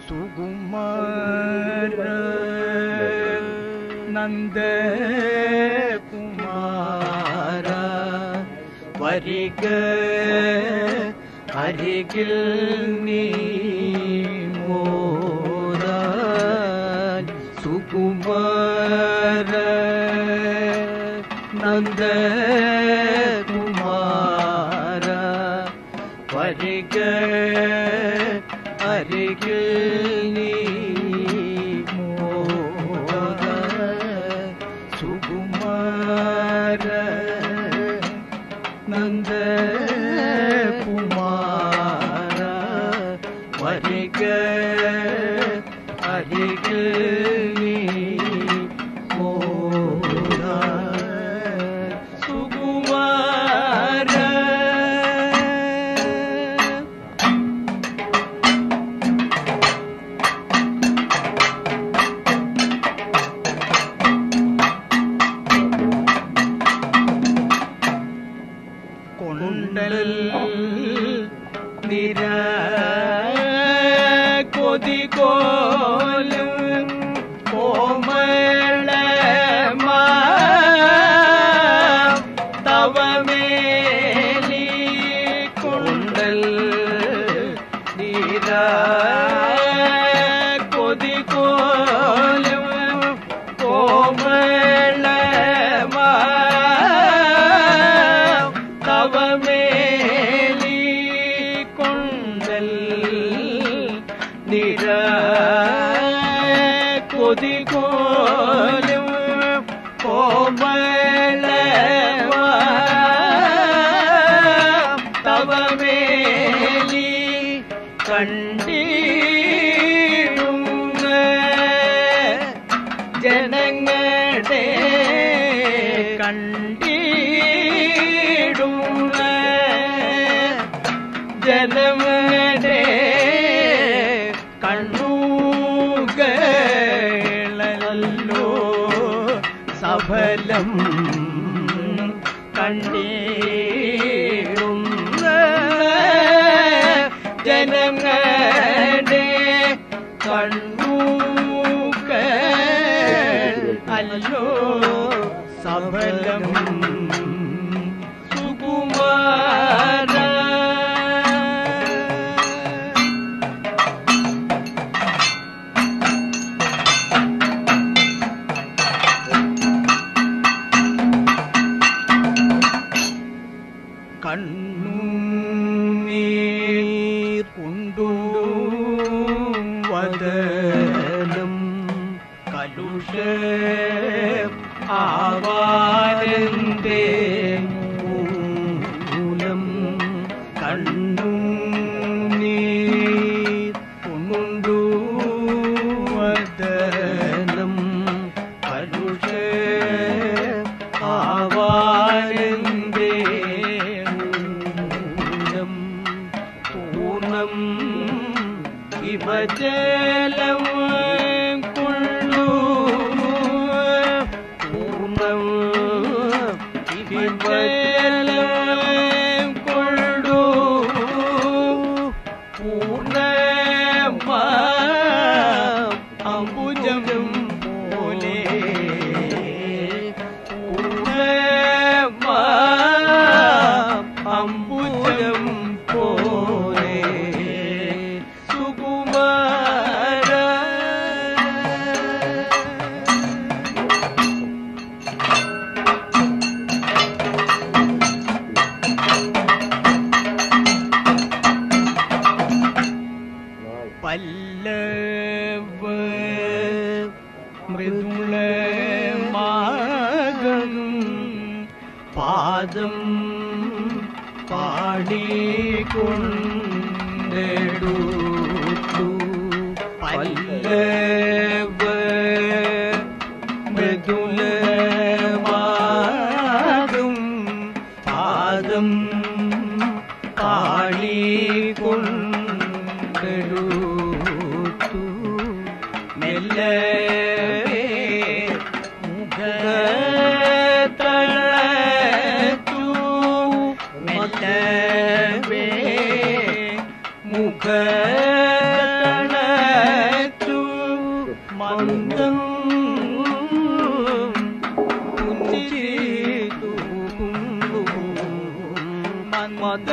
சுகுமார நந்த குமார வருக அருகில் நீ மோதால் சுகுமார நந்த குமார வருக அருகில் நீ மோதால் சுகுமார நந்த குமார வருக அருகில் நீ மோதால் சுகுமார கொண்டல் நிற கொதிகோலும் கோமளமா தவமேலி கொண்டல் நிற கொதிகோலும் கோமளமா தவமேலி கொண்டல் நிற கொதிகோலும் கோமளமா தவமேலி கண்டீடும் ஜனங்களே கண்டீடும் ஜனங்களே கண்ணூகளோ சபலம் கண்டீடும் ஜனங்களே கண்ணூகள் அல்லோ சபலம் சுகுமார கண்ணீர் கொண்டு வதனம் கலுஷ ஆவாரந்தே மூலம் கண்ணீர் கொண்டு வதனம் கலுஷ ஆவாரந்தே பூர்ணம் இவஜலம் கொள்ளு பூர்ணம் இவஜலம் கொள்ளு பூர்ணமா அம்புஜம் போலே பூர்ணமா அம்புஜம் போலே சுகுமார பல்லவ மிருதுள மாகம் பாதம் பாடி கொண்டெடுத்து பல்லவ மிருதுள மாகம் பாதம் பாடி கொண்டெடுத்து மெல்லவே முகத்தளத்து மெல்லவே முகத்தளத்து மந்தம் புஞ்சிரித்து மத